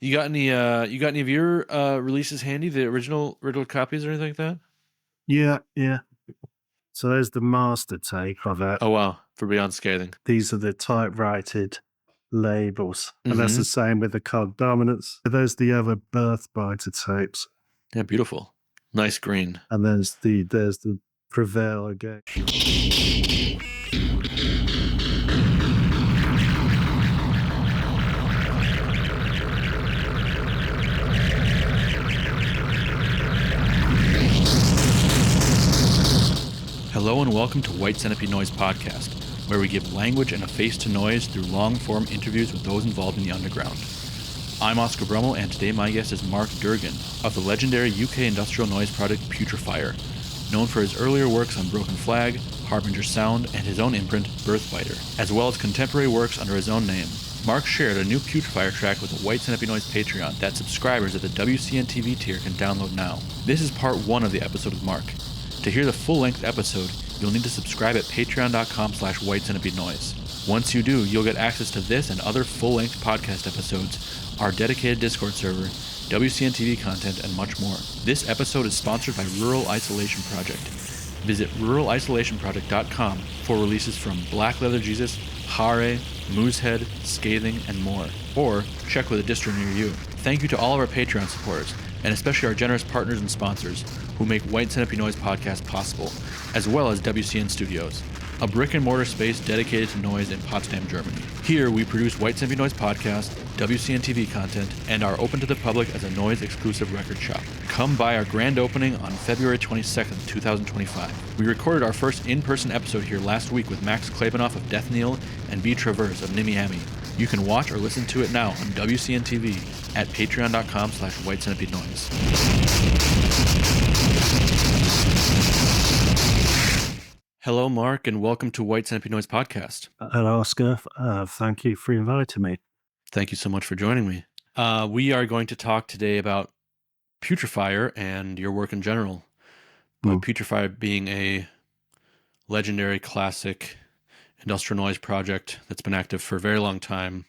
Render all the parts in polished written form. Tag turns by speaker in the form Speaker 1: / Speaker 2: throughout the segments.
Speaker 1: You got any of your releases handy? The original copies or anything like that?
Speaker 2: Yeah, yeah. So there's the master tape of it.
Speaker 1: Oh wow, for Beyond Scathing.
Speaker 2: These are the typewritten labels. And that's
Speaker 1: Mm-hmm.
Speaker 2: the same with the cog dominance. There's the other birth biter tapes.
Speaker 1: Yeah, beautiful. Nice green.
Speaker 2: And there's the Prevail again.
Speaker 1: Hello and welcome to White Centipede Noise Podcast, where we give language and a face to noise through long-form interviews with those involved in the underground. I'm Oscar Brummel, and today my guest is Mark Durgan of the legendary UK industrial noise project Putrefier, known for his earlier works on Broken Flag, Harbinger Sound, and his own imprint, Birthbiter, as well as contemporary works under his own name. Mark shared a new Putrefier track with the White Centipede Noise Patreon that subscribers at the WCN TV tier can download now. This is part 1 of the episode with Mark. To hear the full-length episode, you'll need to subscribe at patreon.com/whitecentipedeNoise. Once you do, you'll get access to this and other full-length podcast episodes, our dedicated Discord server, WCN TV content, and much more. This episode is sponsored by Rural Isolation Project. Visit ruralisolationproject.com for releases from Black Leather Jesus, Hare, Moosehead, Scathing, and more. Or check with a distro near you. Thank you to all of our Patreon supporters, and especially our generous partners and sponsors who make White Centipede Noise Podcast possible, as well as WCN Studios, a brick-and-mortar space dedicated to noise in Potsdam, Germany. Here, we produce White Centipede Noise Podcast, WCN TV content, and are open to the public as a noise-exclusive record shop. Come by our grand opening on February 22nd, 2025. We recorded our first in-person episode here last week with Max Klebanoff of Death Kneel and B. Traverse of Nimiami. You can watch or listen to it now on WCN TV at patreon.com/whitecentipedeNoise. Hello, Mark, and welcome to White Centipede Noise Podcast.
Speaker 2: Hello, Oscar. Thank you for inviting me.
Speaker 1: Thank you so much for joining me. We are going to talk today about Putrefier and your work in general. But Putrefier being a legendary classic industrial noise project that's been active for a very long time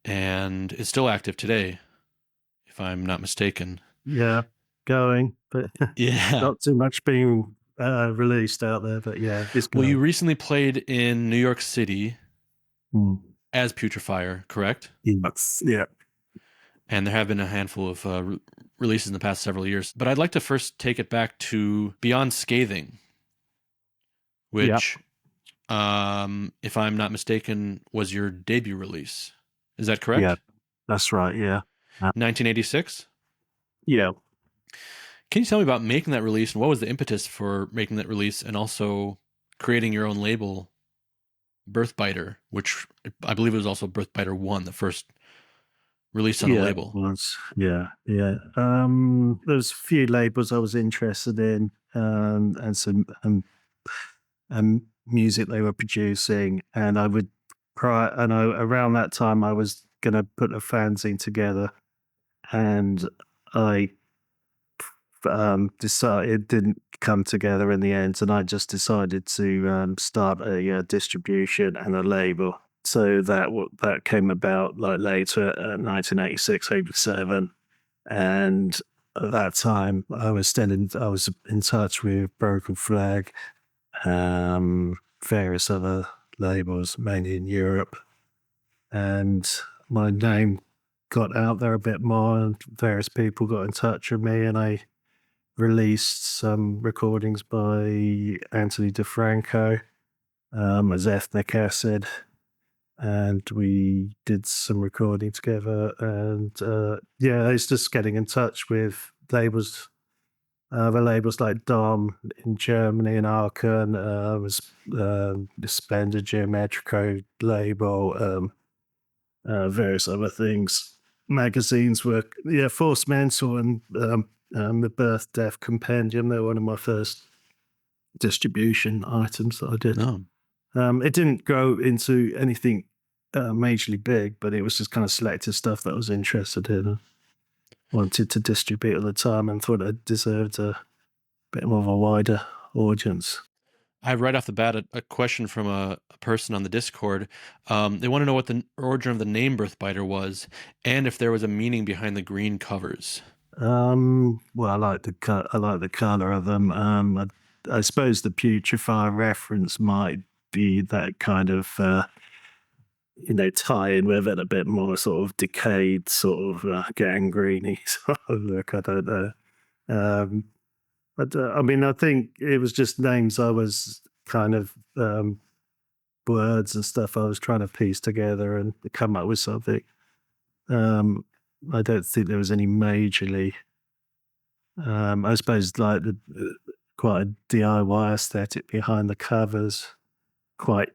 Speaker 1: and is still active today, if I'm not mistaken.
Speaker 2: Yeah, going, but
Speaker 1: Yeah.
Speaker 2: not too much being released out there, but yeah, it's going.
Speaker 1: Well, you recently played in New York City as Putrefier, correct?
Speaker 2: Yes, yeah.
Speaker 1: And there have been a handful of releases in the past several years. But I'd like to first take it back to Beyond Scathing, which, if I'm not mistaken, was your debut release. Is that correct?
Speaker 2: Yeah, that's right, yeah.
Speaker 1: 1986?
Speaker 2: Yeah.
Speaker 1: Can you tell me about making that release and what was the impetus for making that release and also creating your own label, Birthbiter, which I believe it was also Birthbiter 1, the first release on the label.
Speaker 2: Yeah. There's a few labels I was interested in, and some music they were producing, and around that time I was going to put a fanzine together, and I decided it didn't come together in the end, and I just decided to start a distribution and a label. So that came about like later, 1986, 87, and at that time I was in touch with Broken Flag, various other labels, mainly in Europe, and my name got out there a bit more, and various people got in touch with me, and I released some recordings by Anthony DeFranco as Ethnic Acid, and we did some recording together, and it's just getting in touch with labels, the labels like Dom in Germany and Aachen, was the Spender Geometrico label, various other things. Magazines were Force Mental and the Birth Death Compendium. They were one of my first distribution items that I did.
Speaker 1: Oh.
Speaker 2: It didn't go into anything majorly big, but it was just kind of selected stuff that I was interested in. Wanted to distribute at the time and thought it deserved a bit more of a wider audience.
Speaker 1: I have right off the bat a question from a person on the Discord. They want to know what the origin of the name Birthbiter was, and if there was a meaning behind the green covers.
Speaker 2: Well, I like I like the color of them. I suppose the putrefier reference might be that kind of tie in with it a bit more sort of decayed, sort of gangreney sort of look. I don't know. Um, but I mean, I think it was just names I was kind of words and stuff I was trying to piece together and come up with something. Um, I don't think there was any majorly. I suppose like quite a DIY aesthetic behind the covers. Quite,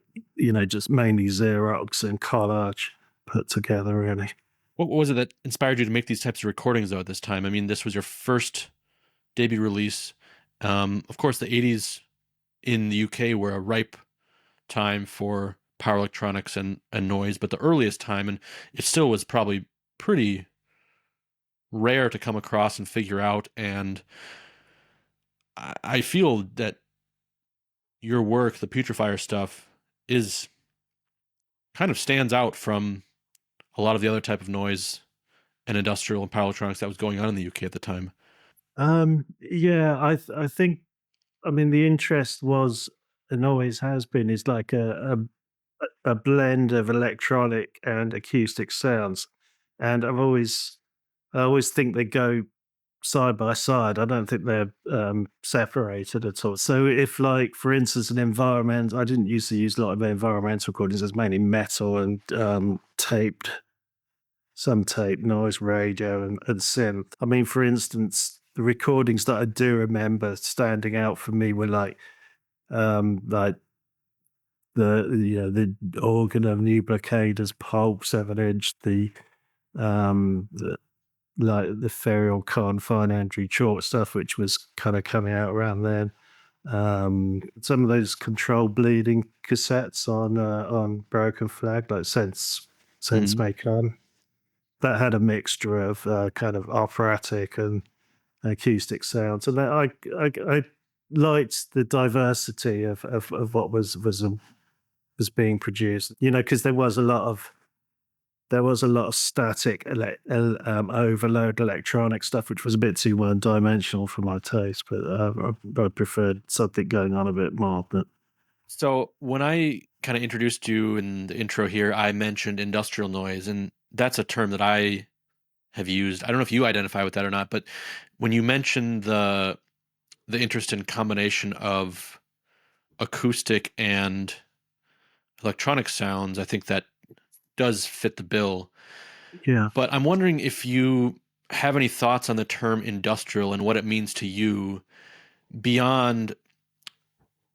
Speaker 2: just mainly Xerox and collage put together, really.
Speaker 1: What was it that inspired you to make these types of recordings though at this time? I mean, this was your first debut release. Of course, the '80s in the UK were a ripe time for power electronics and noise, but the earliest time, and it still was probably pretty rare to come across and figure out. And I feel that your work, the putrefier stuff, is kind of stands out from a lot of the other type of noise and industrial and power electronics that was going on in the UK at the time.
Speaker 2: Yeah, I think, I mean, the interest was and always has been is like a blend of electronic and acoustic sounds, and I always think they go side by side. I don't think they're separated at all. So if, like, for instance, an environment, I didn't used to use a lot of environmental recordings. It's mainly metal and taped, some tape, noise, radio, and synth. I mean, for instance, the recordings that I do remember standing out for me were like the organ of New Blockaders Pulp 7 inch, the like the Ferial Khan Fine Andrew Chalk stuff, which was kind of coming out around then. Some of those Control Bleeding cassettes on Broken Flag, like Sense
Speaker 1: Mm-hmm.
Speaker 2: Maker, that had a mixture of kind of operatic and acoustic sounds, and I liked the diversity of what was being produced. Because there was a lot of static overload electronic stuff, which was a bit too one-dimensional for my taste. But I preferred something going on a bit more. But
Speaker 1: So when I kind of introduced you in the intro here, I mentioned industrial noise, and that's a term that I have used. I don't know if you identify with that or not, but when you mentioned the interest in combination of acoustic and electronic sounds, I think that does fit the bill.
Speaker 2: yeah,
Speaker 1: But I'm wondering if you have any thoughts on the term industrial and what it means to you beyond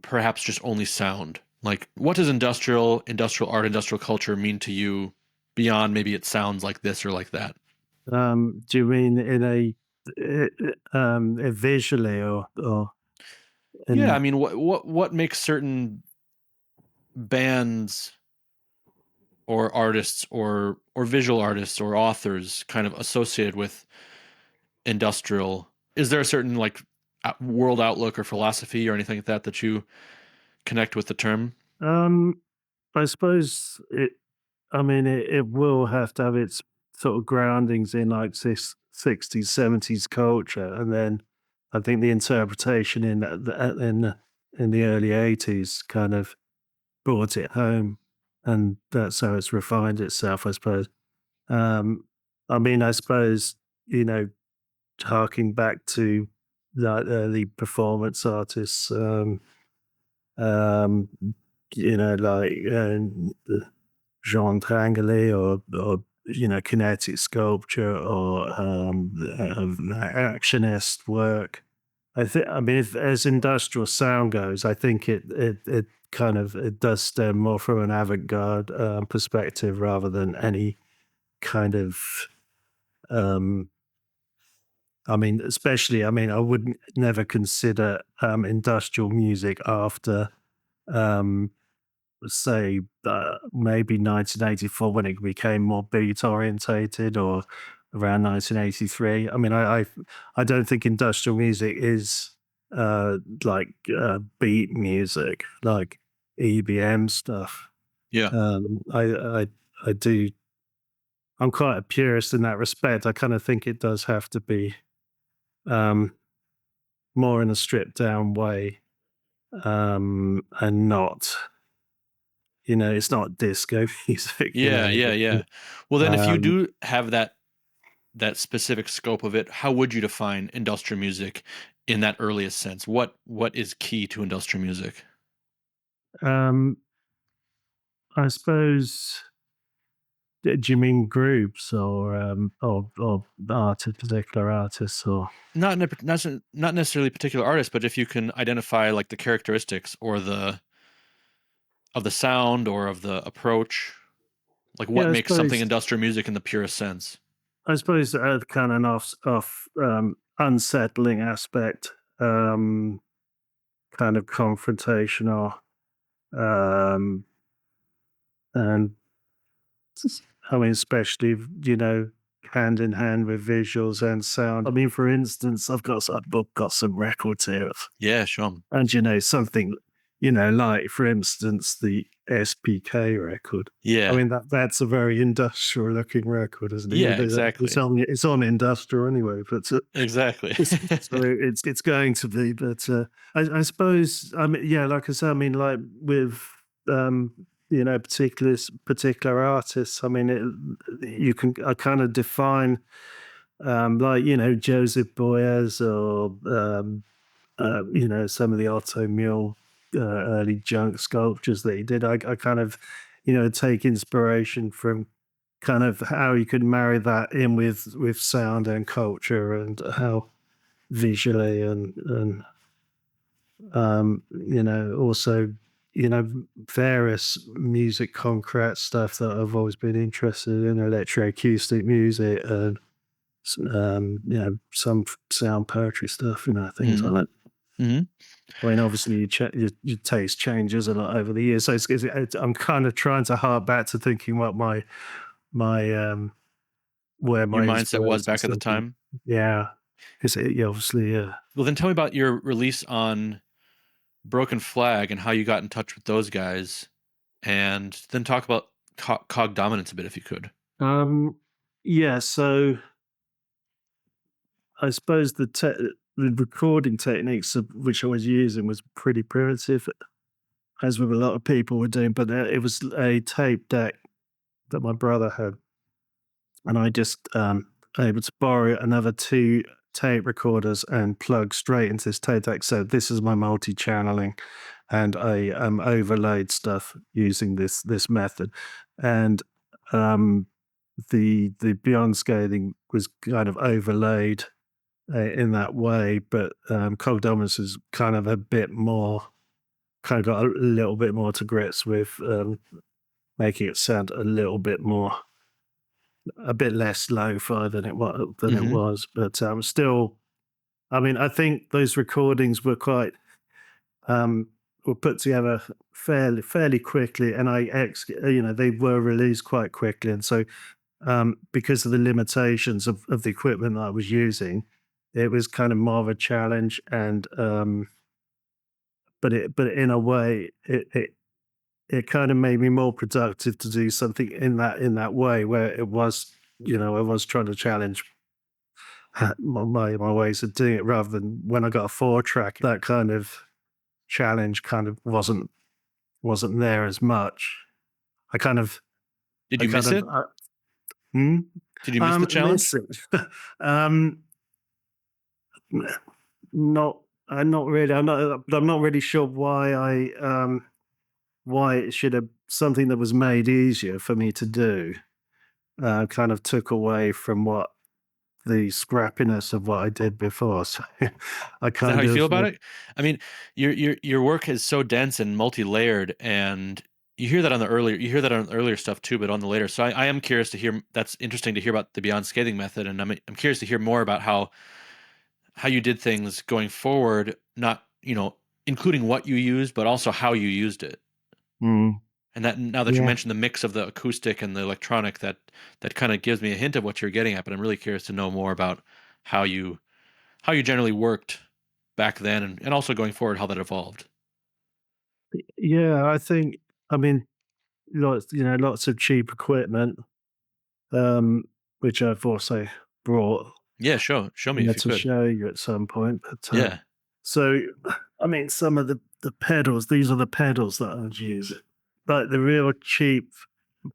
Speaker 1: perhaps just only sound. Like, what does industrial art, industrial culture mean to you beyond maybe it sounds like this or like that?
Speaker 2: do you mean in visually or
Speaker 1: Yeah, I
Speaker 2: in?
Speaker 1: mean, what makes certain bands or artists or visual artists or authors kind of associated with industrial? Is there a certain like world outlook or philosophy or anything like that that you connect with the term?
Speaker 2: Um, I suppose it. I mean, it will have to have its sort of groundings in like 60s, 70s culture, and then I think the interpretation in the early 80s kind of brought it home, and that's how it's refined itself, I suppose. Um, I mean, I suppose harking back to like early performance artists, um, like Jean Tanguy or kinetic sculpture or actionist work. I mean, if, as industrial sound goes, I think it kind of it does stem more from an avant-garde perspective rather than any kind of. Um, I mean, especially, I mean, I wouldn't never consider industrial music after um, say maybe 1984 when it became more beat orientated, or around 1983. I mean, I don't think industrial music is uh, like beat music, like EBM stuff.
Speaker 1: Yeah.
Speaker 2: I do. I'm quite a purist in that respect. I kind of think it does have to be um, more in a stripped down way, and not, it's not disco music,
Speaker 1: Yeah, yeah, yeah. Well, then if you
Speaker 2: Um,
Speaker 1: do have that specific scope of it, how would you define industrial music in that earliest sense? What is key to industrial music?
Speaker 2: um, I suppose. Do you mean groups or artists, particular artists, or
Speaker 1: Not necessarily particular artists, but if you can identify like the characteristics or the of the sound or of the approach, like what
Speaker 2: yeah,
Speaker 1: makes something industrial music in the purest sense.
Speaker 2: I suppose the kind of off unsettling aspect, kind of confrontational, um, and I mean, especially hand in hand with visuals and sound. I mean, for instance, I've got some records here of.
Speaker 1: Yeah, show 'em.
Speaker 2: And something, like for instance, the SPK record. I
Speaker 1: Yeah,
Speaker 2: mean that's a very industrial looking record, isn't it?
Speaker 1: yeah,
Speaker 2: It's
Speaker 1: exactly,
Speaker 2: on industrial anyway, but
Speaker 1: exactly.
Speaker 2: so it's going to be. But I suppose I mean yeah, like I said, I mean like with um particular artists. I mean you can I kind of define like Joseph Boyes or some of the Otto Mule early junk sculptures that he did. I kind of, take inspiration from kind of how you could marry that in with sound and culture and how visually and also various music concrete stuff that I've always been interested in, electroacoustic music and some sound poetry stuff, things
Speaker 1: Hmm.
Speaker 2: like that.
Speaker 1: Hmm.
Speaker 2: I mean, obviously, your taste changes a lot over the years. So I'm kind of trying to hark back to thinking what my where
Speaker 1: Your
Speaker 2: my
Speaker 1: mindset was
Speaker 2: inspirations
Speaker 1: back at the
Speaker 2: come from.
Speaker 1: time.
Speaker 2: Yeah, because yeah, obviously, yeah.
Speaker 1: Well, then tell me about your release on Broken Flag and how you got in touch with those guys, and then talk about cog dominance a bit if you could.
Speaker 2: Um, yeah. So I suppose the recording techniques of which I was using was pretty primitive, as with a lot of people were doing. But it was a tape deck that my brother had, and I just able to borrow another two tape recorders and plug straight into this tape deck. So this is my multi-channeling, and I overlaid stuff using this method, and um, the beyond scaling was kind of overlaid in that way, but Cog Dominus is kind of a bit more, kind of got a little bit more to grips with making it sound a bit less lo-fi than it
Speaker 1: Hmm.
Speaker 2: was, but still. I mean, I think those recordings um, were put together fairly quickly, and they were released quite quickly, and so because of the limitations of the equipment that I was using, it was kind of more of a challenge, and but in a way, it kind of made me more productive to do something in that way where it was, I was trying to challenge my ways of doing it rather than when I got a 4 track, that kind of challenge kind of wasn't there as much. I kind of
Speaker 1: Did
Speaker 2: I
Speaker 1: you
Speaker 2: kind
Speaker 1: miss
Speaker 2: of
Speaker 1: it?
Speaker 2: hmm?
Speaker 1: Did you miss the challenge?
Speaker 2: Miss it. um not not really. I'm not really sure why it should have something that was made easier for me to do kind of took away from what the scrappiness of what I did before. So I
Speaker 1: Is that how
Speaker 2: kind
Speaker 1: you feel
Speaker 2: of
Speaker 1: about it? I mean, your work is so dense and multi-layered, and you hear that on the earlier stuff too, but on the later. So I am curious to hear. That's interesting to hear about the beyond scathing method, and I'm curious to hear more about how you did things going forward. Not including what you used, but also how you used it.
Speaker 2: mm,
Speaker 1: And that now that you
Speaker 2: yeah.
Speaker 1: mentioned the mix of the acoustic and the electronic, that kind of gives me a hint of what you're getting at. But I'm really curious to know more about how you how you generally worked back then and also going forward, how that evolved.
Speaker 2: Yeah, I mean, lots of cheap equipment, um, which I've also brought
Speaker 1: Yeah, show me if you
Speaker 2: to
Speaker 1: could.
Speaker 2: show you at some point. But
Speaker 1: Yeah.
Speaker 2: so, I mean, some of the pedals. These are the pedals that I was using, like the real cheap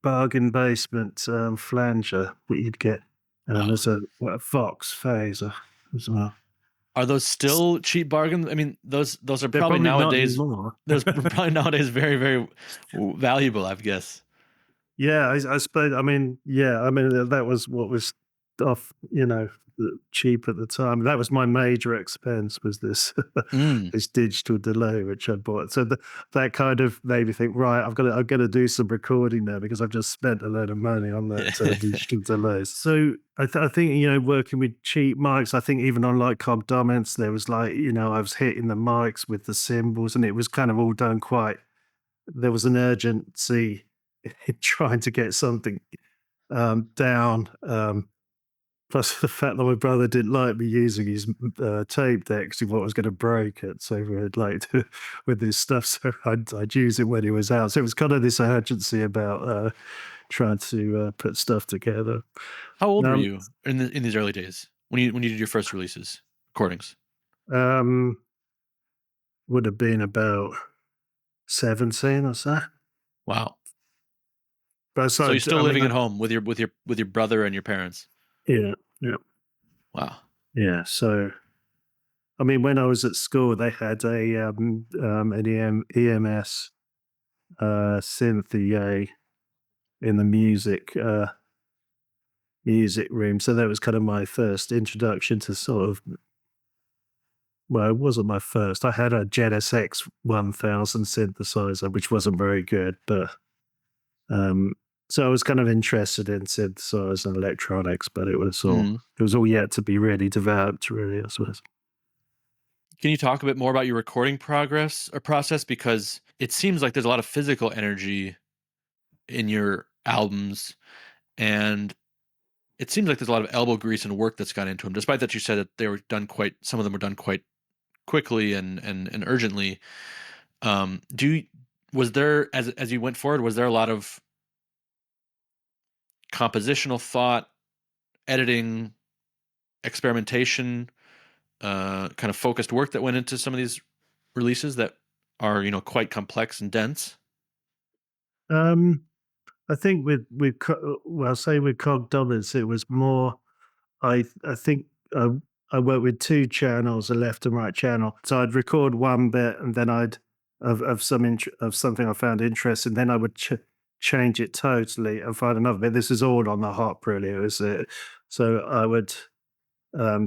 Speaker 2: bargain basement flanger that you'd get.
Speaker 1: Wow.
Speaker 2: There's a Vox phaser as well.
Speaker 1: Are those still cheap bargains? I mean, those are
Speaker 2: They're
Speaker 1: probably
Speaker 2: probably not
Speaker 1: nowadays.
Speaker 2: anymore.
Speaker 1: Those probably nowadays very very valuable, I guess.
Speaker 2: Yeah, I suppose. I mean, yeah, I mean that was what was off, cheap at the time. That was my major expense was this
Speaker 1: Mm.
Speaker 2: this digital delay which I bought. So that kind of made me think, right, I've got to do some recording now because I've just spent a load of money on that digital delay. So I think working with cheap mics, I think even on like Cog Dominants, there was like I was hitting the mics with the cymbals, and it was kind of all done quite. There was an urgency in trying to get something down. Plus the fact that my brother didn't like me using his tape deck because he thought I was going to break it. So we'd like to, with this stuff, so I'd use it when he was out. So it was kind of this urgency about trying to put stuff together.
Speaker 1: How old were
Speaker 2: Um,
Speaker 1: you in these early days when you did your first releases recordings?
Speaker 2: um, would have been about 17 or so.
Speaker 1: Wow.
Speaker 2: But
Speaker 1: So
Speaker 2: so
Speaker 1: you're still
Speaker 2: I mean,
Speaker 1: living at home with your brother and your parents.
Speaker 2: yeah, yeah,
Speaker 1: Wow.
Speaker 2: yeah. So I mean, when I was at school, they had an EMS synth EA in the music room. So that was kind of my first introduction to sort of. Well, it wasn't my first. I had a Genesis 1000 synthesizer, which wasn't very good, but um, so I was kind of interested in synthesizers and electronics, but
Speaker 1: Mm.
Speaker 2: it was all yet to be really developed, really, I suppose.
Speaker 1: Can you talk a bit more about your recording progress or process? Because it seems like there's a lot of physical energy in your albums, and it seems like there's a lot of elbow grease and work that's gone into them. Despite that, you said that some of them were done quite quickly and urgently. Do you, was there as you went forward, was there a lot of compositional thought, editing, experimentation, kind of focused work that went into some of these releases that are quite complex and dense?
Speaker 2: Um, I think say with Cog Dominance, it was more. I think I worked with two channels, a left and right channel. So I'd record one bit, and then I'd of something I found interesting. Then I would change it totally and find another bit. This is all on the hop, really. It was so I would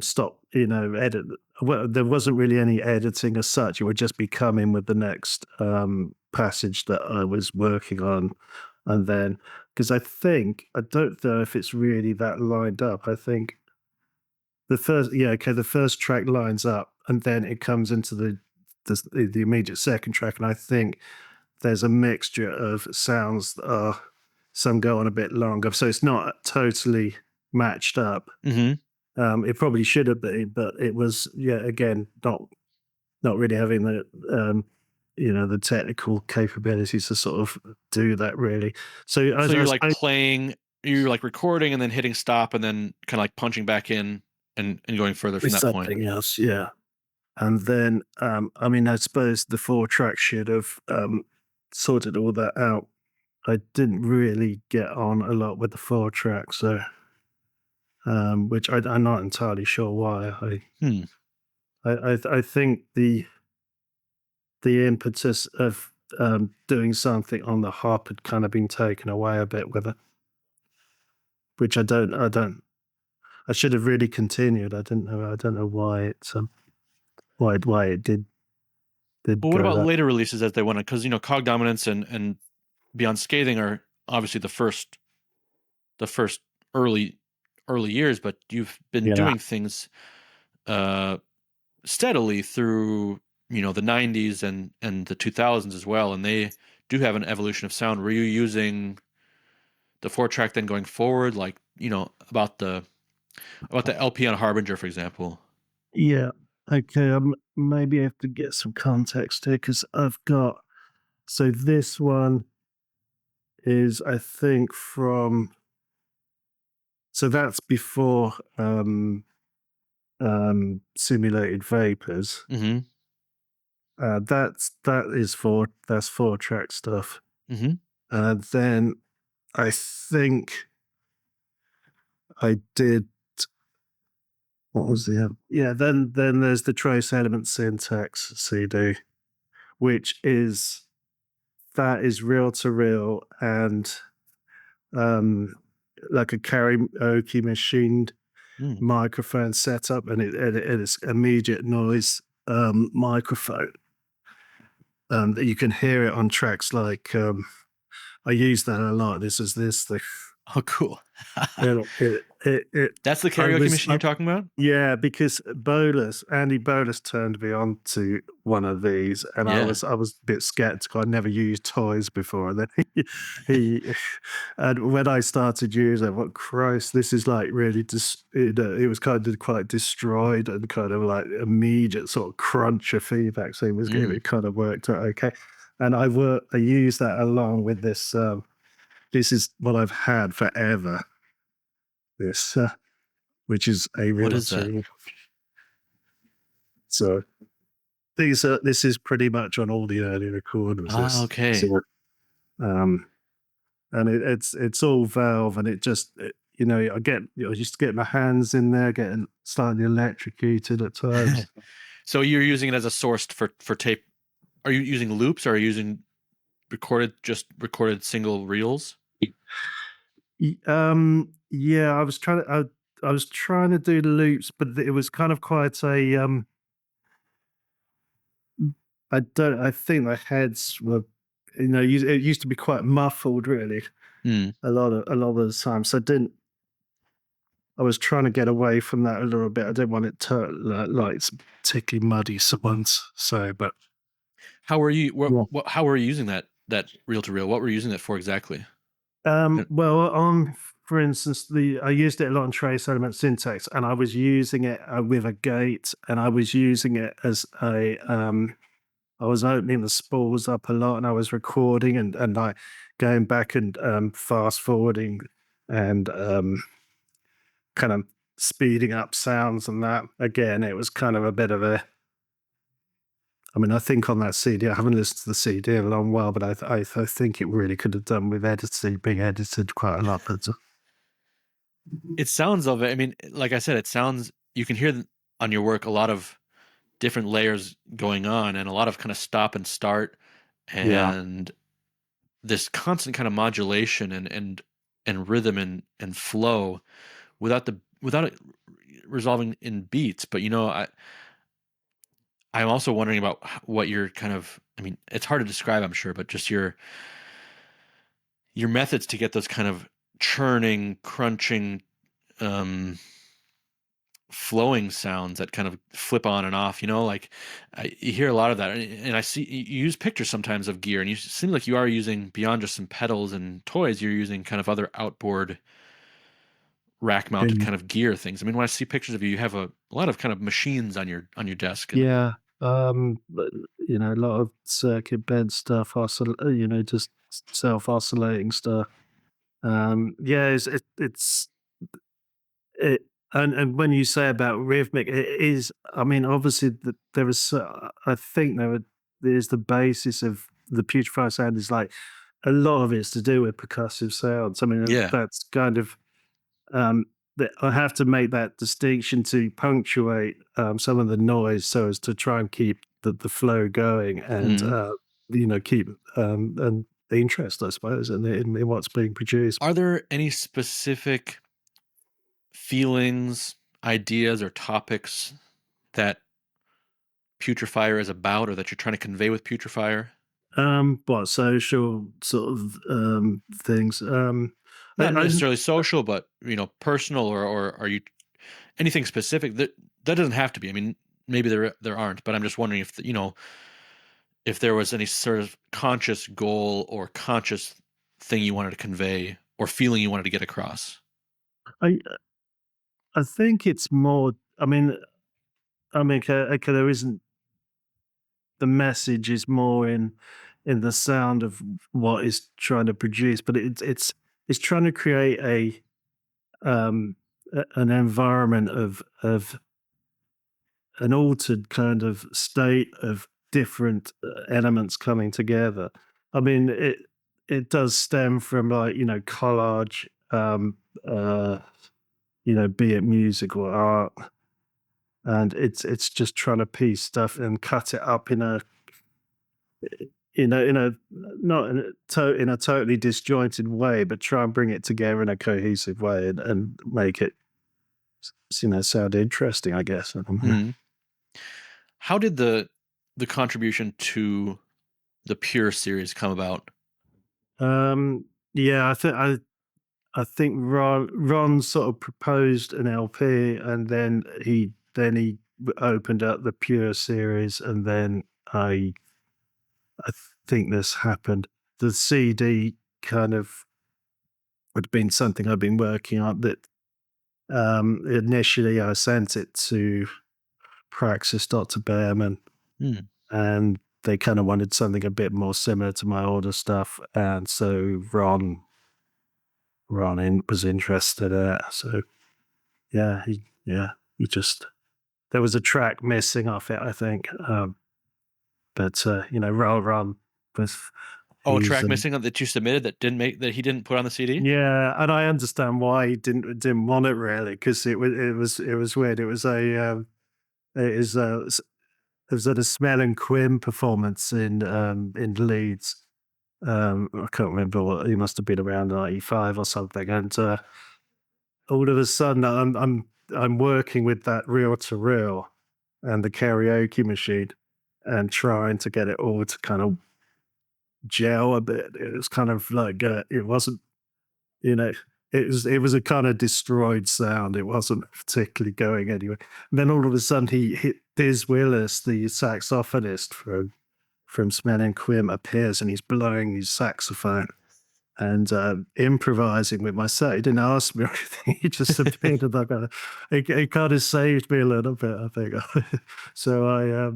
Speaker 2: stop, edit. Well, there wasn't really any editing as such. It would just be coming with the next passage that I was working on, and then because I don't know if it's really that lined up. I think the first track lines up, and then it comes into the immediate second track, and I think there's a mixture of sounds that are some go on a bit longer, so it's not totally matched up.
Speaker 1: Mm-hmm.
Speaker 2: It probably should have been, but it was, again, not really having the technical capabilities to sort of do that really. So
Speaker 1: So
Speaker 2: I
Speaker 1: you're like
Speaker 2: suppose
Speaker 1: you're like recording and then hitting stop and then kind of like punching back in and going further from
Speaker 2: with
Speaker 1: that point.
Speaker 2: something else, yeah. And then, I mean, I suppose the 4 tracks should have sorted all that out. I didn't really get on a lot with the 4 tracks, so which I'm not entirely sure why.
Speaker 1: Hmm.
Speaker 2: I think the impetus of doing something on the hop had kind of been taken away a bit with it, which I should have really continued. I don't know why why it did
Speaker 1: Well, what
Speaker 2: go
Speaker 1: about
Speaker 2: that.
Speaker 1: later releases as they went on? Because Cog Dominance and Beyond Scathing are obviously the first early years, but you've been
Speaker 2: Yeah.
Speaker 1: doing things uh, steadily through the 90s and the 2000s as well, and they do have an evolution of sound. Were you using the 4 track then going forward, like about the LP on Harbinger, for example?
Speaker 2: Yeah. Okay, maybe I have to get some context here because I've got. So this one is, I think, from. So that's before simulated vapors.
Speaker 1: Mm-hmm.
Speaker 2: That's 4-track stuff.
Speaker 1: Mm-hmm.
Speaker 2: Then I think I did. What was the other? Yeah. Then there's the trace element syntax CD, which is that is reel to reel and um like a karaoke machined
Speaker 1: Mm.
Speaker 2: microphone setup, and it is immediate noise microphone. That you can hear it on tracks like I use that a lot. This is this the
Speaker 1: Oh, cool.
Speaker 2: it
Speaker 1: That's the
Speaker 2: I
Speaker 1: karaoke
Speaker 2: was
Speaker 1: machine you're talking about?
Speaker 2: yeah, because Andy Bolus turned me on to one of these, and
Speaker 1: Yeah.
Speaker 2: I was a bit skeptical. I'd never used toys before, and then he and when I started using it, what Christ, this is like really just it was kind of quite destroyed and kind of like immediate sort of crunch of feedback. So
Speaker 1: Mm.
Speaker 2: it kind of worked out okay, and I use that along with this. This is what I've had forever. This. Which is a
Speaker 1: What is that?
Speaker 2: realtor. So this is pretty much on all the early recorders.
Speaker 1: Ah,
Speaker 2: This
Speaker 1: okay.
Speaker 2: so, um, and it's all valve, and I just get my hands in there, getting slightly electrocuted at times.
Speaker 1: So you're using it as a source for tape. Are you using loops or are you using recorded single reels?
Speaker 2: Yeah, I was trying to do the loops, but it was kind of quite a I think the heads were, it used to be quite muffled, really.
Speaker 1: Mm.
Speaker 2: A lot of the time. So I was trying to get away from that a little bit. I didn't want it to like it's particularly muddy someone's. So, but
Speaker 1: How were you
Speaker 2: yeah.
Speaker 1: how were you using that reel to reel? What were you using it for exactly?
Speaker 2: Well, for instance, I used it a lot on trace element syntax, and I was using it with a gate, and I was using it as a I was opening the spools up a lot, and I was recording and like going back and fast forwarding and kind of speeding up sounds and that. Again, it was kind of a bit of a. I mean, I think on that CD, I haven't listened to the CD in a long while, but I think it really could have done with editing, being edited quite a lot better.
Speaker 1: It sounds of it. I mean, like I said, it sounds you can hear on your work a lot of different layers going on and a lot of kind of stop and start
Speaker 2: Yeah.
Speaker 1: and this constant kind of modulation and rhythm and flow without it resolving in beats. But I'm also wondering about what your kind of, I mean, it's hard to describe, I'm sure, but just your methods to get those kind of churning, crunching, um, flowing sounds that kind of flip on and off. Like you hear a lot of that, and I see you use pictures sometimes of gear, and you seem like you are using beyond just some pedals and toys. You're using kind of other outboard rack mounted
Speaker 2: And
Speaker 1: kind of gear things. I mean, when I see pictures of you, you have a lot of kind of machines on your desk, and
Speaker 2: yeah, but, a lot of circuit bed stuff, just self oscillating stuff. Yeah, it, and when you say about rhythmic, it is. I mean, obviously, there is. I think there's the basis of the putrefier sound is like a lot of it's to do with percussive sounds. I mean,
Speaker 1: yeah.
Speaker 2: that's kind of um, that I have to make that distinction to punctuate some of the noise, so as to try and keep the flow going and
Speaker 1: Mhm.
Speaker 2: keep and the interest, I suppose, in what's being produced.
Speaker 1: Are there any specific feelings, ideas, or topics that Putrefier is about, or that you're trying to convey with Putrefier?
Speaker 2: What social sort of things?
Speaker 1: Not
Speaker 2: I
Speaker 1: necessarily social, but personal, or are you anything specific? That doesn't have to be. I mean, maybe there aren't, but I'm just wondering if there was any sort of conscious goal or conscious thing you wanted to convey or feeling you wanted to get across.
Speaker 2: I I think it's more. I mean, I mean, okay, there isn't the message is more in the sound of what it's trying to produce, but it's trying to create an environment of an altered kind of state of different elements coming together. I mean, it does stem from like collage, uh, be it music or art, and it's just trying to piece stuff and cut it up in a not in a totally disjointed way, but try and bring it together in a cohesive way and make it sound interesting. I guess. I don't know.
Speaker 1: Mhm. How did the contribution to the Pure series come about?
Speaker 2: Yeah, I think Ron sort of proposed an LP, and then he opened up the Pure series, and then I think this happened. The CD kind of had been something I'd been working on. That initially I sent it to Praxis, Dr. Behrman,
Speaker 1: Mm,
Speaker 2: and they kind of wanted something a bit more similar to my older stuff, and so Ron was interested in it. So he just there was a track missing off it, I think. But Ron was
Speaker 1: oh, a
Speaker 2: he's
Speaker 1: track missing that you submitted that he didn't put on the CD?
Speaker 2: yeah, and I understand why he didn't want it really, because it was weird. It was at a Smell and Quim performance in Leeds. I can't remember what he must have been around 95 or something, and all of a sudden I'm working with that reel to reel and the karaoke machine and trying to get it all to kind of gel a bit. It was kind of like it wasn't, you know, it was a kind of destroyed sound. It wasn't particularly going anywhere. And then all of a sudden he hit Diz Willis, the saxophonist from Smen and Quim, appears and he's blowing his saxophone and improvising with my set. He didn't ask me or anything. He just appeared and it kind of saved me a little bit, I think. So I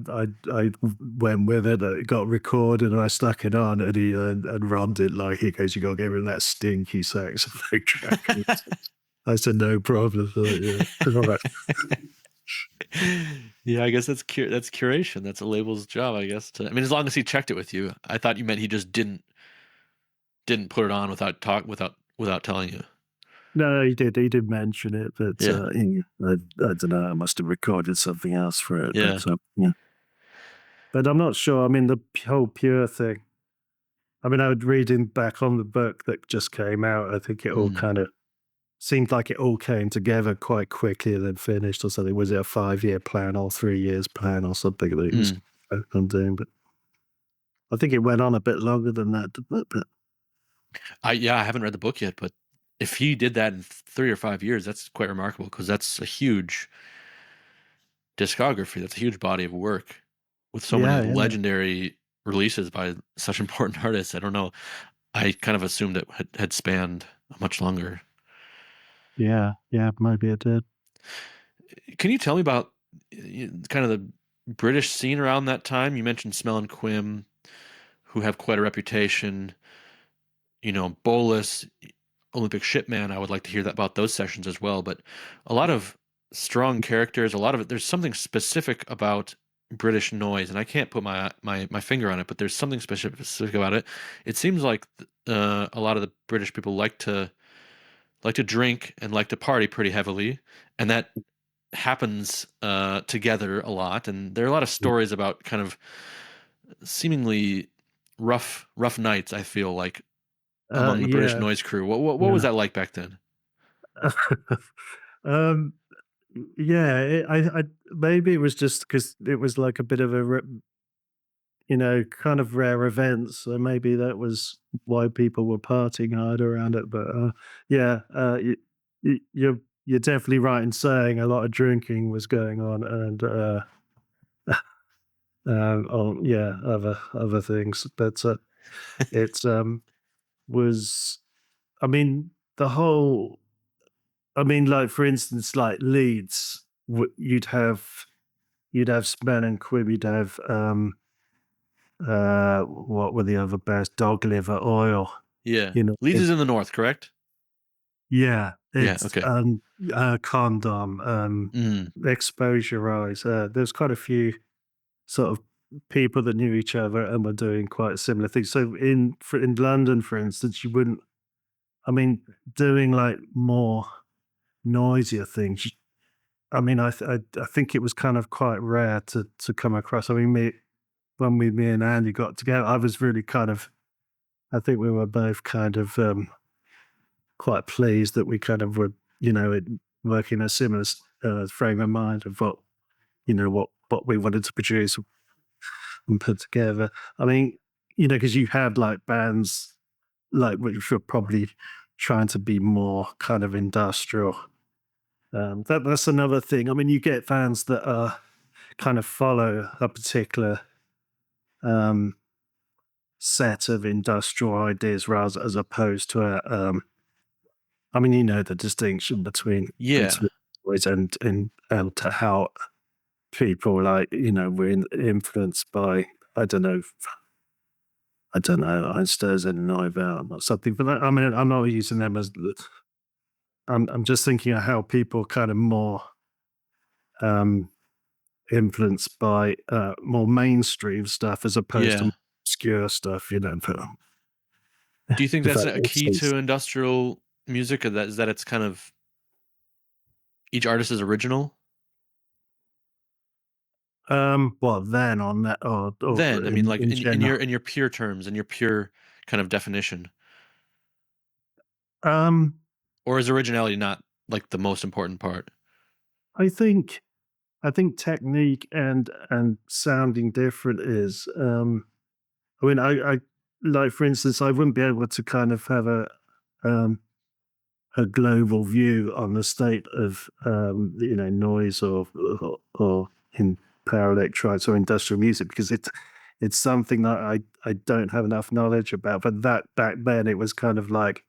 Speaker 2: went with it. It got recorded and I stuck it on, and and Ron did like he goes, "You got to get rid of that stinky saxophone track." I said, "No problem." So, yeah, all right.
Speaker 1: Yeah, I guess that's curation. That's a label's job, I guess. I mean, as long as he checked it with you. I thought you meant he just didn't put it on without telling you.
Speaker 2: No, he did. He did mention it, but
Speaker 1: Yeah.
Speaker 2: I don't know. I must have recorded something else for it.
Speaker 1: Yeah.
Speaker 2: But yeah, but I'm not sure. I mean, the whole Pure thing. I mean, I was reading back on the book that just came out. I think it all
Speaker 1: Mm,
Speaker 2: kind of seemed like it all came together quite quickly and then finished or something. Was it a 5-year plan or 3 years plan or something that he was
Speaker 1: mm.
Speaker 2: on doing? But I think it went on a bit longer than that, didn't it? But
Speaker 1: I haven't read the book yet, but if he did that in 3 or 5 years, that's quite remarkable because that's a huge discography. That's a huge body of work with so many
Speaker 2: yeah, yeah,
Speaker 1: legendary releases by such important artists. I don't know. I kind of assumed it had spanned much longer.
Speaker 2: yeah, maybe it did.
Speaker 1: Can you tell me about kind of the British scene around that time? You mentioned Smell and Quim, who have quite a reputation. Bolus, Olympic Shipman. I would like to hear that about those sessions as well. But a lot of strong characters. A lot of it. There's something specific about British noise, and I can't put my finger on it. But there's something specific about it. It seems like a lot of the British people like to drink and like to party pretty heavily, and that happens together a lot. And there are a lot of stories about kind of seemingly rough nights. I feel like among the British
Speaker 2: Yeah,
Speaker 1: noise crew. What was
Speaker 2: yeah.
Speaker 1: that like back then?
Speaker 2: um, yeah, I maybe it was just because it was like a bit of a kind of rare event. So maybe that was why people were partying hard around it. But yeah, you're definitely right in saying a lot of drinking was going on, and oh yeah, other things. But it was, I mean, the whole. I mean, like for instance, like Leeds, you'd have you'd have Smell and Quib, you'd have what were the other bands? Dog Liver Oil.
Speaker 1: Yeah.
Speaker 2: You know,
Speaker 1: Leeds is in the north, correct?
Speaker 2: yeah,
Speaker 1: Yeah.
Speaker 2: it's
Speaker 1: Okay.
Speaker 2: Condom,
Speaker 1: Mm.
Speaker 2: Exposure Eyes. There's quite a few sort of people that knew each other and were doing quite similar things. So in London, for instance, you wouldn't. I mean, doing like more noisier things. I mean, I think it was kind of quite rare to come across. I mean, me and Andy got together, I was really kind of. I think we were both kind of quite pleased that we kind of were, working a similar frame of mind of what we wanted to produce and put together. I mean, because you had like bands like which were probably trying to be more kind of industrial. That's another thing. I mean, you get bands that are kind of follow a particular um, set of industrial ideas rather as opposed to a. I mean, the distinction
Speaker 1: Yeah.
Speaker 2: between noise and to how people like were influenced by I don't know Einstein's and Neubauer or something. But I mean, I'm not using them as. I'm just thinking of how people kind of more um, influenced by more mainstream stuff as opposed to
Speaker 1: Yeah.
Speaker 2: obscure stuff.
Speaker 1: Do you think
Speaker 2: If
Speaker 1: that's
Speaker 2: that
Speaker 1: a
Speaker 2: makes
Speaker 1: key
Speaker 2: sense.
Speaker 1: to industrial music? Or that is that it's kind of each artist is original?
Speaker 2: Well, then on that, or
Speaker 1: Then, I mean, like
Speaker 2: in general.
Speaker 1: in your pure terms, in your pure kind of definition,
Speaker 2: Um,
Speaker 1: or is originality not like the most important part?
Speaker 2: I think I think technique and sounding different is. I mean, I like for instance, I wouldn't be able to kind of have um, a global view on the state of noise or in power electronics or industrial music because it's something that I don't have enough knowledge about. But that back then it was kind of like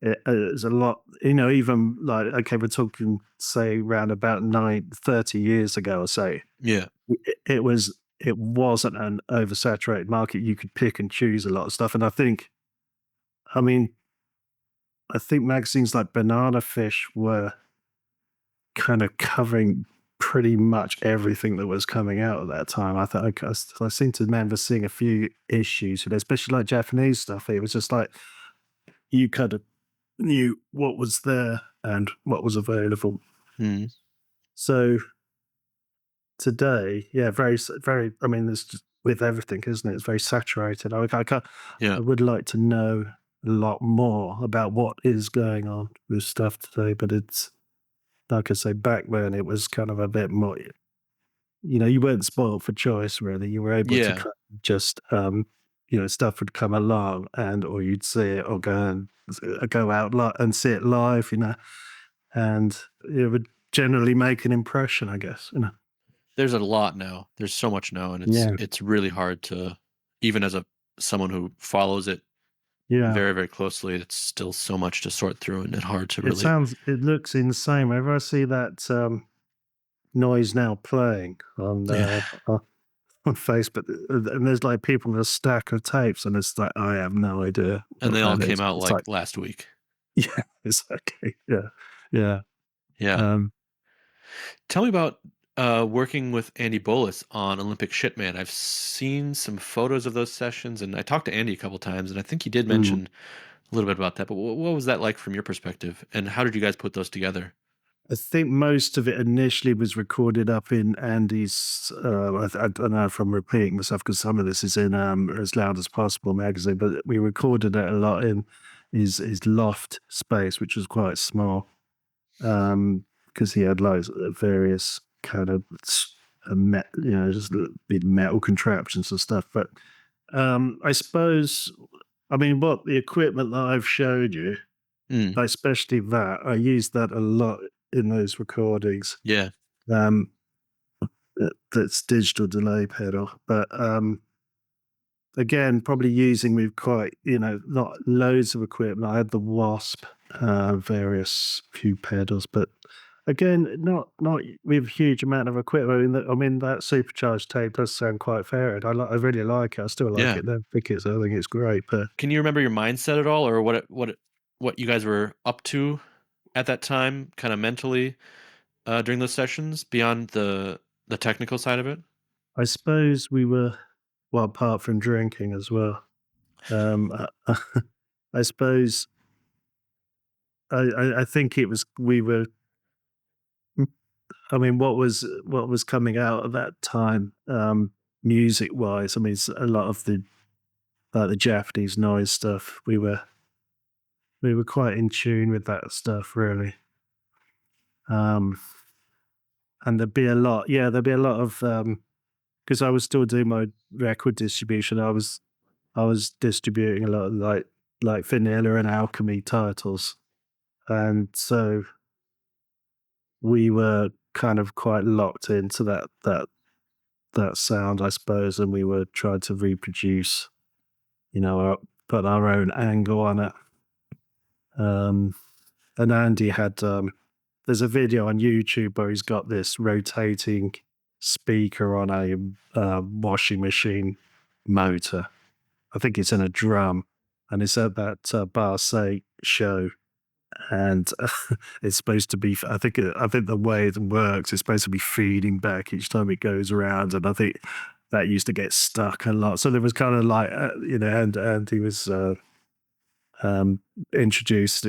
Speaker 2: it was a lot, even like okay, we're talking say around about 30 years ago or so.
Speaker 1: Yeah.
Speaker 2: It wasn't an oversaturated market. You could pick and choose a lot of stuff, and I mean, I think magazines like Banana Fish were kind of covering pretty much everything that was coming out at that time. I seem to remember seeing a few issues, especially like Japanese stuff. It was just like you kind of knew what was there and what was available.
Speaker 1: Mm.
Speaker 2: So today, yeah, very. I mean, there's just with everything, isn't it? It's very saturated. I
Speaker 1: Yeah.
Speaker 2: would like to know a lot more about what is going on with stuff today, but it's like I say, back then it was kind of a bit more. You weren't spoiled for choice, really. You were able to
Speaker 1: Yeah.
Speaker 2: kind of just, stuff would come along, and or you'd see it, or go out and see it live, and it would generally make an impression, I guess.
Speaker 1: There's a lot now. There's so much now, and
Speaker 2: Yeah,
Speaker 1: it's really hard to, even as a someone who follows it
Speaker 2: yeah.
Speaker 1: very, very closely, it's still so much to sort through and hard to
Speaker 2: It
Speaker 1: really.
Speaker 2: sounds, it looks insane. Whenever I see that noise now playing
Speaker 1: Yeah.
Speaker 2: on Facebook, and there's like people with a stack of tapes, and it's like I have no idea
Speaker 1: And
Speaker 2: what
Speaker 1: they all
Speaker 2: that
Speaker 1: came
Speaker 2: is.
Speaker 1: out
Speaker 2: It's
Speaker 1: like
Speaker 2: like,
Speaker 1: last week.
Speaker 2: yeah, exactly. Yeah, yeah.
Speaker 1: Yeah.
Speaker 2: Um,
Speaker 1: Tell me about working with Andy Bolus on Olympic Shitman. I've seen some photos of those sessions, and I talked to Andy a couple times, and I think he did
Speaker 2: mm.
Speaker 1: mention a little bit about that. But what was that like from your perspective, and how did you guys put those together?
Speaker 2: I think most of it initially was recorded up in Andy's. I don't know if I'm repeating myself because some of this is in As Loud as Possible magazine, but we recorded it a lot in his loft space, which was quite small, because he had loads of various kind of just big metal contraptions and stuff. But I suppose, I mean, what the equipment that I've showed you,
Speaker 1: Mm,
Speaker 2: especially that, I used that a lot in those recordings.
Speaker 1: yeah,
Speaker 2: Um, that's digital delay pedal, but again, probably using with quite not loads of equipment. I had the Wasp, various few pedals, but Again, not with huge amount of equipment. I mean that supercharged tape does sound quite varied. I really like it. I still like
Speaker 1: Yeah.
Speaker 2: it. I think it's great. But
Speaker 1: Can you remember your mindset at all, or what you guys were up to at that time, kind of mentally, during those sessions, beyond the technical side of it?
Speaker 2: I suppose we were, well, apart from drinking as well. I suppose I think it was we were. I mean, what was coming out at that time, music wise. I mean, a lot of the like the Japanese noise stuff. We were quite in tune with that stuff, really. Um, and there'd be a lot of because I was still doing my record distribution. I was distributing a lot of like vanilla and alchemy titles, and so we were kind of quite locked into that sound, I suppose, and we were trying to reproduce, put our own angle on it. And Andy had there's a video on YouTube where he's got this rotating speaker on a washing machine motor. I think it's in a drum, and it's at that Bar Say show. And it's supposed to be. I think the way it works, it's supposed to be feeding back each time it goes around, and I think that used to get stuck a lot. So there was kind of like, and he was um, introduced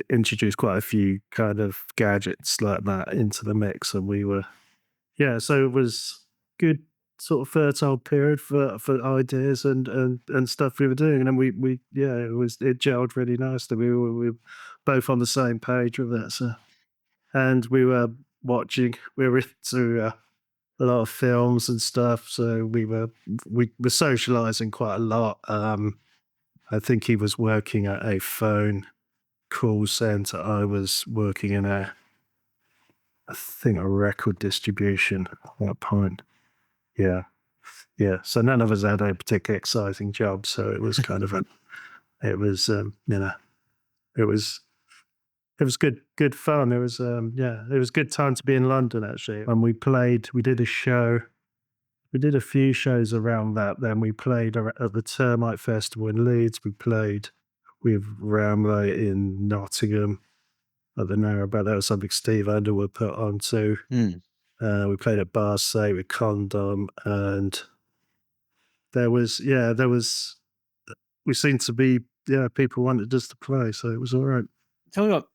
Speaker 2: quite a few kind of gadgets like that into the mix, and we were, yeah. So it was good sort of fertile period for ideas and stuff we were doing, and then we yeah, it gelled really nicely. We were both on the same page with that. So, and we were into a lot of films and stuff, so we were socializing quite a lot. I think he was working at a phone call center. I was working in I think a record distribution at that point. Yeah. Yeah. So none of us had a particularly exciting job. So it was kind of it was, it was, it was good fun. It was a good time to be in London actually. And we did a show, we did a few shows around that. Then we played at the Termite Festival in Leeds. We played with Ramley in Nottingham. I don't know about that was something Steve Underwood put on too.
Speaker 1: Hmm.
Speaker 2: We played at Bar Say with Condom, and there was we seemed to be, people wanted us to play, so it was all right.
Speaker 1: Tell me about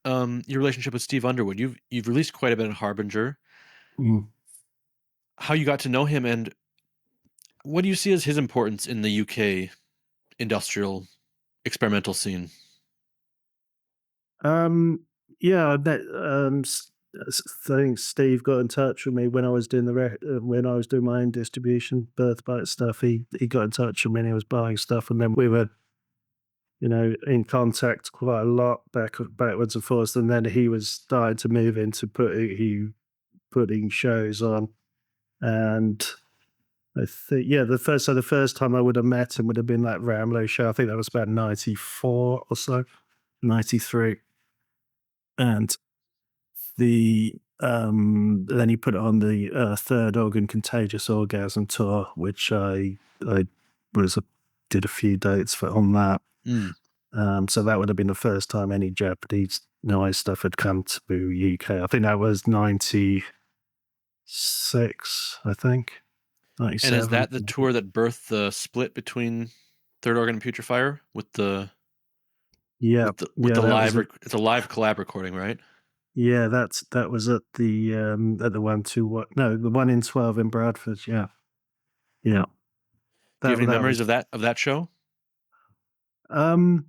Speaker 1: your relationship with Steve Underwood. You've released quite a bit in Harbinger.
Speaker 2: Mm.
Speaker 1: How you got to know him, and what do you see as his importance in the UK industrial experimental scene?
Speaker 2: Um, yeah, I bet. I think Steve got in touch with me when I was doing when I was doing my own distribution, Birth Bite stuff. He got in touch with me. And he was buying stuff, and then we were, in contact quite a lot backwards and forwards. And then he was starting to move into putting shows on, and I think, yeah, the first time I would have met him would have been that Ramlo show. I think that was about 94 or so, 93. And then he put it on the Third Organ Contagious Orgasm tour, which I was did a few dates on that.
Speaker 1: Mm.
Speaker 2: So that would have been the first time any Japanese noise stuff had come to UK. I think that was 96, I think.
Speaker 1: And is
Speaker 2: 97.
Speaker 1: that the tour that birthed the split between Third Organ and Putrefier with the
Speaker 2: Yeah,
Speaker 1: with the
Speaker 2: that
Speaker 1: live?
Speaker 2: was
Speaker 1: It's a live collab recording, right?
Speaker 2: yeah, that was at the 121. No, the 1 in 12 in Bradford. Yeah, yeah.
Speaker 1: Do you have any
Speaker 2: That
Speaker 1: memories
Speaker 2: was
Speaker 1: of that show?
Speaker 2: um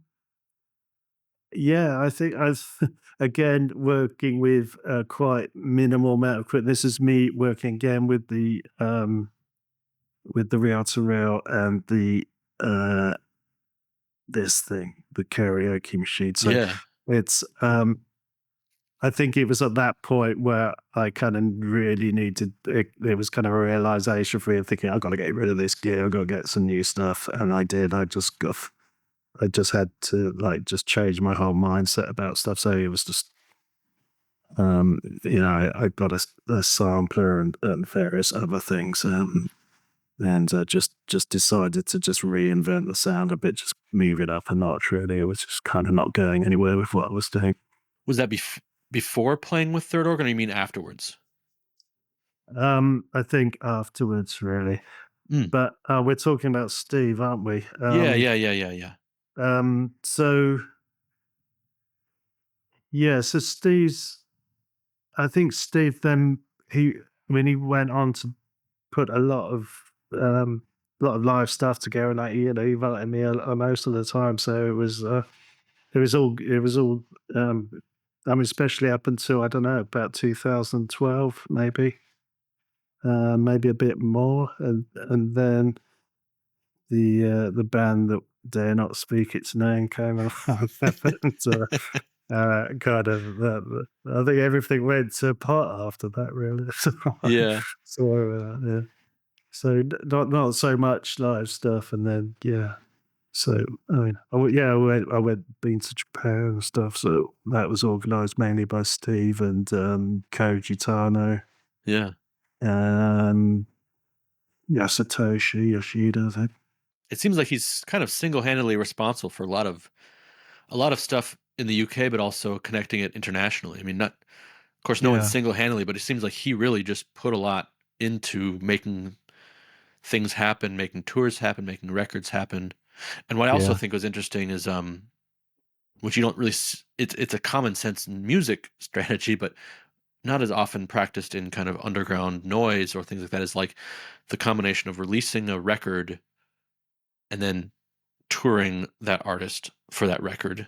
Speaker 2: yeah. I think I've again working with quite minimal amount of equipment. This is me working again with the reel to reel and the uh this thing, the karaoke machine. So
Speaker 1: Yeah.
Speaker 2: it's I think it was at that point where I kind of really needed it. There was kind of a realization for me, thinking I've got to get rid of this gear. I've got to get some new stuff, and I did. I just had to like just change my whole mindset about stuff. So it was just I got a sampler and various other things, and just decided to just reinvent the sound a bit, just move it up a notch. Really, it was just kind of not going anywhere with what I was doing.
Speaker 1: Was that before playing with third organ, or you mean afterwards?
Speaker 2: I think afterwards, really.
Speaker 1: Mm.
Speaker 2: But we're talking about Steve, aren't we?
Speaker 1: Yeah, yeah, yeah, yeah, yeah.
Speaker 2: So yeah, so I think Steve then he went on to put a lot of live stuff together, and like he invited me most of the time. So it was all um, I mean, especially up until I don't know about 2012, maybe maybe a bit more, and then the band that dare not speak its name came along, and kind of I think everything went to pot after that, really.
Speaker 1: Yeah.
Speaker 2: Yeah. So not so much live stuff, and then yeah. So I mean, I went been to Japan and stuff. So that was organised mainly by Steve and Koji Tano
Speaker 1: Yeah.
Speaker 2: and Yasutoshi Yoshida. I think.
Speaker 1: It seems like he's kind of single-handedly responsible for a lot of stuff in the UK, but also connecting it internationally. I mean, not, of course, no one
Speaker 2: Yeah,
Speaker 1: single-handedly, but it seems like he really just put a lot into making things happen, making tours happen, making records happen. And what I also
Speaker 2: yeah,
Speaker 1: think was interesting is, which you don't really, it's a common sense music strategy, but not as often practiced in kind of underground noise or things like that, is like the combination of releasing a record and then touring that artist for that record.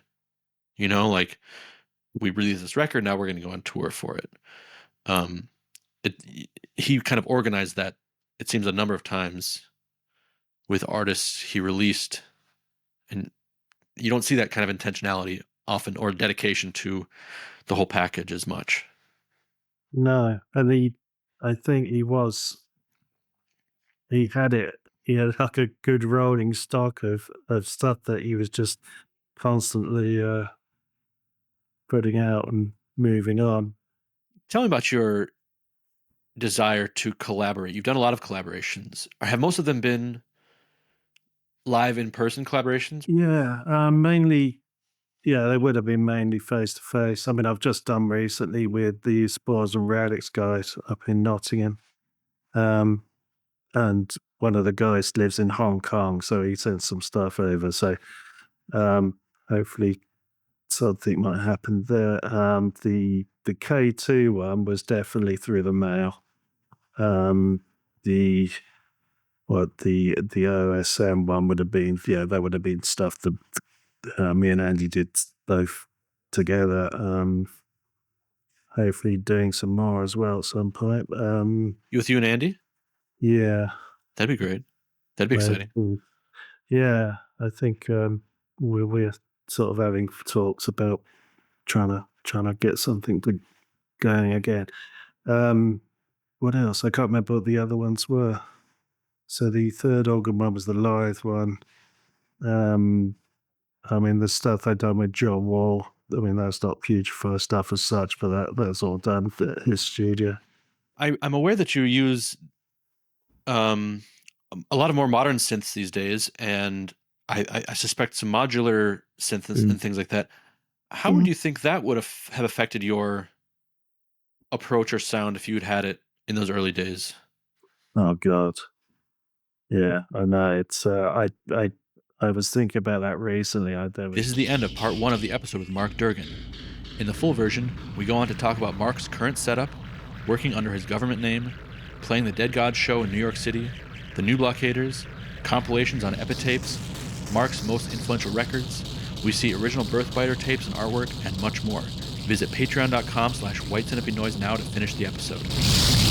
Speaker 1: You know, like we release this record, now we're going to go on tour for it. Um, it he kind of organized that. It seems a number of times with artists he released, and you don't see that kind of intentionality often or dedication to the whole package as much.
Speaker 2: no, and I think he had it. He had like a good rolling stock of stuff that he was just constantly putting out and moving on.
Speaker 1: Tell me about your desire to collaborate. You've done a lot of collaborations. Have most of them been live in person collaborations?
Speaker 2: Yeah, mainly. Yeah, they would have been mainly face to face. I mean, I've just done recently with the Spores and Radix guys up in Nottingham. Um, and one of the guys lives in Hong Kong, so he sent some stuff over. So hopefully something might happen there. The K2 one was definitely through the mail. Um, the the OSM one would have been, yeah, that would have been stuff that me and Andy did both together. Hopefully doing some more as well at some point.
Speaker 1: You and Andy?
Speaker 2: Yeah,
Speaker 1: That'd be great. That'd be
Speaker 2: well,
Speaker 1: exciting.
Speaker 2: yeah, I think we're sort of having talks about trying to get something going again. Um, what else? I can't remember what the other ones were. So the third organ one was the live one. Um, I mean, the stuff I done with John Wall. I mean, that's not Putrefier stuff as such, but that's all done at his studio.
Speaker 1: I'm aware that you use um, a lot of more modern synths these days, and I suspect some modular synths
Speaker 2: Mm.
Speaker 1: and things like that. How would you think that would have affected your approach or sound if you'd had it in those early days?
Speaker 2: Oh God, yeah, I know. It's I was thinking about that recently. There
Speaker 1: This
Speaker 2: was
Speaker 1: is the end of part 1 of the episode with Mark Durgan. In the full version, we go on to talk about Mark's current setup, working under his government name, playing the Dead Gods show in New York City, the New Blockaders, compilations on epitapes, Mark's most influential records. We see original Birthbiter tapes and artwork, and much more. Visit patreon.com/whitesandhippie now to finish the episode.